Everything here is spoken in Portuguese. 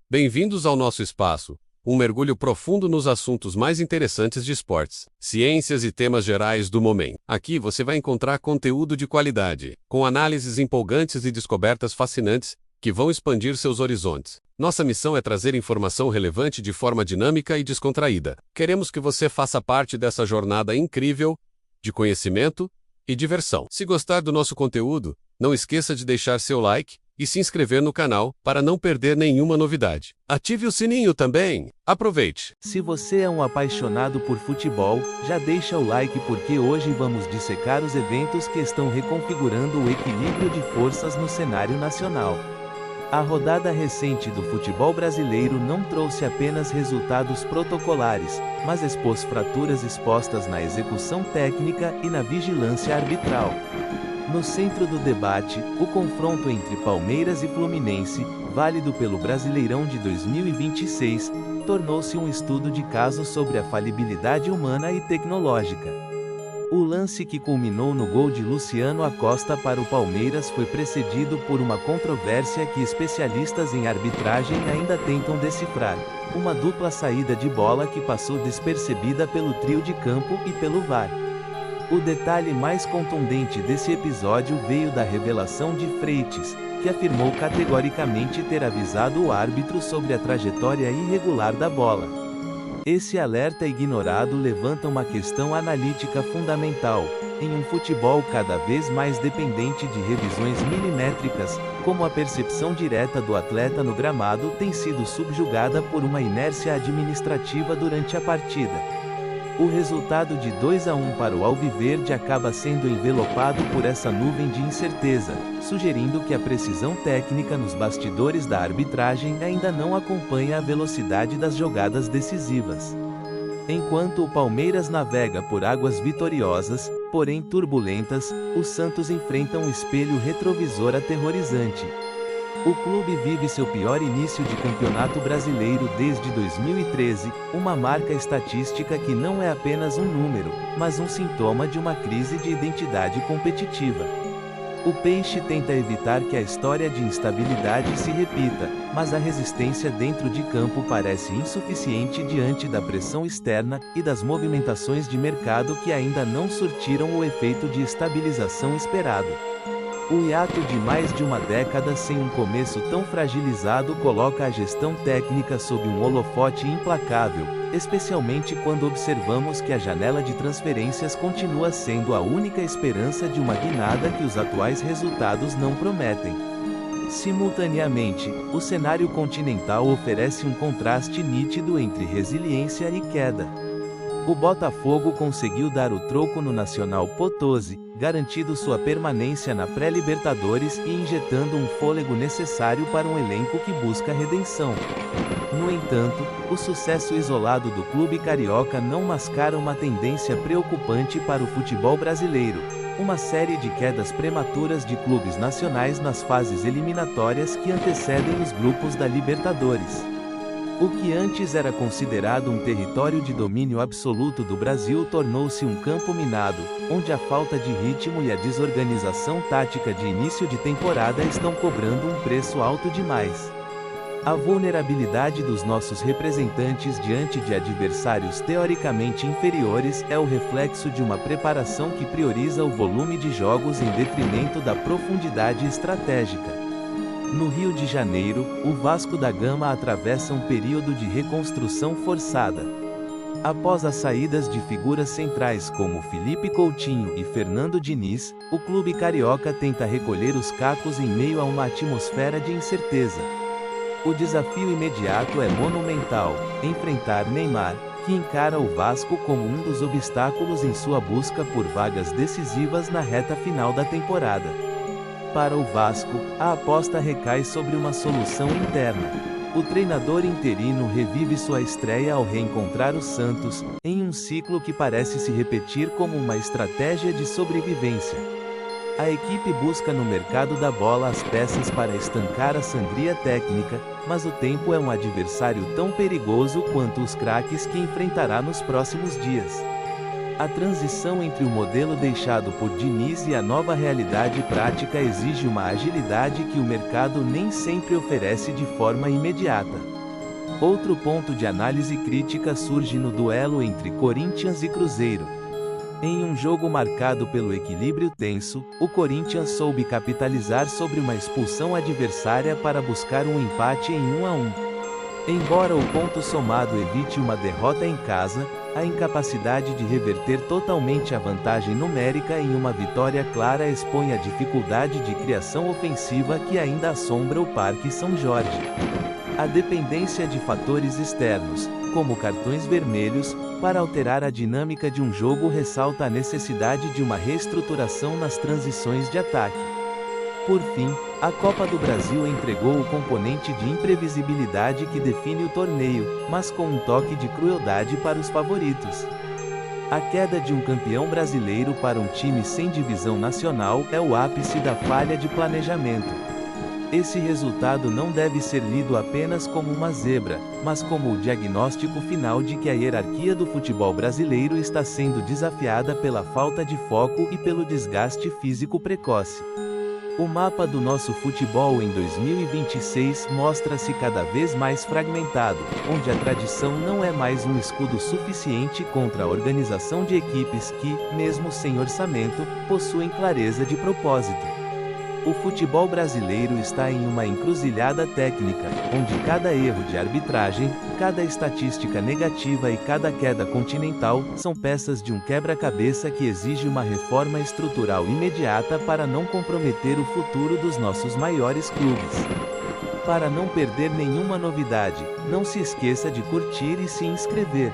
Bem-vindos ao nosso espaço, um mergulho profundo nos assuntos mais interessantes de esportes, ciências e temas gerais do momento. Aqui você vai encontrar conteúdo de qualidade, com análises empolgantes e descobertas fascinantes que vão expandir seus horizontes. Nossa missão é trazer informação relevante de forma dinâmica e descontraída. Queremos que você faça parte dessa jornada incrível de conhecimento e diversão. Se gostar do nosso conteúdo, não esqueça de deixar seu like e se inscrever no canal para não perder nenhuma novidade. Ative o sininho também. Aproveite! Se você é um apaixonado por futebol, já deixa o like porque hoje vamos dissecar os eventos que estão reconfigurando o equilíbrio de forças no cenário nacional. A rodada recente do futebol brasileiro não trouxe apenas resultados protocolares, mas expôs fraturas expostas na execução técnica e na vigilância arbitral. No centro do debate, o confronto entre Palmeiras e Fluminense, válido pelo Brasileirão de 2026, tornou-se um estudo de caso sobre a falibilidade humana e tecnológica. O lance que culminou no gol de Luciano Acosta para o Palmeiras foi precedido por uma controvérsia que especialistas em arbitragem ainda tentam decifrar: uma dupla saída de bola que passou despercebida pelo trio de campo e pelo VAR. O detalhe mais contundente desse episódio veio da revelação de Freitas, que afirmou categoricamente ter avisado o árbitro sobre a trajetória irregular da bola. Esse alerta ignorado levanta uma questão analítica fundamental. Em um futebol cada vez mais dependente de revisões milimétricas, como a percepção direta do atleta no gramado tem sido subjugada por uma inércia administrativa durante a partida. O resultado de 2-1 para o Alviverde acaba sendo envelopado por essa nuvem de incerteza, sugerindo que a precisão técnica nos bastidores da arbitragem ainda não acompanha a velocidade das jogadas decisivas. Enquanto o Palmeiras navega por águas vitoriosas, porém turbulentas, o Santos enfrenta um espelho retrovisor aterrorizante. O clube vive seu pior início de campeonato brasileiro desde 2013, uma marca estatística que não é apenas um número, mas um sintoma de uma crise de identidade competitiva. O Peixe tenta evitar que a história de instabilidade se repita, mas a resistência dentro de campo parece insuficiente diante da pressão externa e das movimentações de mercado que ainda não surtiram o efeito de estabilização esperado. O hiato de mais de uma década sem um começo tão fragilizado coloca a gestão técnica sob um holofote implacável, especialmente quando observamos que a janela de transferências continua sendo a única esperança de uma guinada que os atuais resultados não prometem. Simultaneamente, o cenário continental oferece um contraste nítido entre resiliência e queda. O Botafogo conseguiu dar o troco no Nacional Potosí, garantindo sua permanência na pré-Libertadores e injetando um fôlego necessário para um elenco que busca redenção. No entanto, o sucesso isolado do clube carioca não mascara uma tendência preocupante para o futebol brasileiro: uma série de quedas prematuras de clubes nacionais nas fases eliminatórias que antecedem os grupos da Libertadores. O que antes era considerado um território de domínio absoluto do Brasil tornou-se um campo minado, onde a falta de ritmo e a desorganização tática de início de temporada estão cobrando um preço alto demais. A vulnerabilidade dos nossos representantes diante de adversários teoricamente inferiores é o reflexo de uma preparação que prioriza o volume de jogos em detrimento da profundidade estratégica. No Rio de Janeiro, o Vasco da Gama atravessa um período de reconstrução forçada. Após as saídas de figuras centrais como Felipe Coutinho e Fernando Diniz, o clube carioca tenta recolher os cacos em meio a uma atmosfera de incerteza. O desafio imediato é monumental: enfrentar Neymar, que encara o Vasco como um dos obstáculos em sua busca por vagas decisivas na reta final da temporada. Para o Vasco, a aposta recai sobre uma solução interna. O treinador interino revive sua estreia ao reencontrar o Santos, em um ciclo que parece se repetir como uma estratégia de sobrevivência. A equipe busca no mercado da bola as peças para estancar a sangria técnica, mas o tempo é um adversário tão perigoso quanto os craques que enfrentará nos próximos dias. A transição entre o modelo deixado por Diniz e a nova realidade prática exige uma agilidade que o mercado nem sempre oferece de forma imediata. Outro ponto de análise crítica surge no duelo entre Corinthians e Cruzeiro. Em um jogo marcado pelo equilíbrio tenso, o Corinthians soube capitalizar sobre uma expulsão adversária para buscar um empate em 1-1. Embora o ponto somado evite uma derrota em casa, a incapacidade de reverter totalmente a vantagem numérica em uma vitória clara expõe a dificuldade de criação ofensiva que ainda assombra o Parque São Jorge. A dependência de fatores externos, como cartões vermelhos, para alterar a dinâmica de um jogo ressalta a necessidade de uma reestruturação nas transições de ataque. Por fim, a Copa do Brasil entregou o componente de imprevisibilidade que define o torneio, mas com um toque de crueldade para os favoritos. A queda de um campeão brasileiro para um time sem divisão nacional é o ápice da falha de planejamento. Esse resultado não deve ser lido apenas como uma zebra, mas como o diagnóstico final de que a hierarquia do futebol brasileiro está sendo desafiada pela falta de foco e pelo desgaste físico precoce. O mapa do nosso futebol em 2026 mostra-se cada vez mais fragmentado, onde a tradição não é mais um escudo suficiente contra a organização de equipes que, mesmo sem orçamento, possuem clareza de propósito. O futebol brasileiro está em uma encruzilhada técnica, onde cada erro de arbitragem, cada estatística negativa e cada queda continental são peças de um quebra-cabeça que exige uma reforma estrutural imediata para não comprometer o futuro dos nossos maiores clubes. Para não perder nenhuma novidade, não se esqueça de curtir e se inscrever.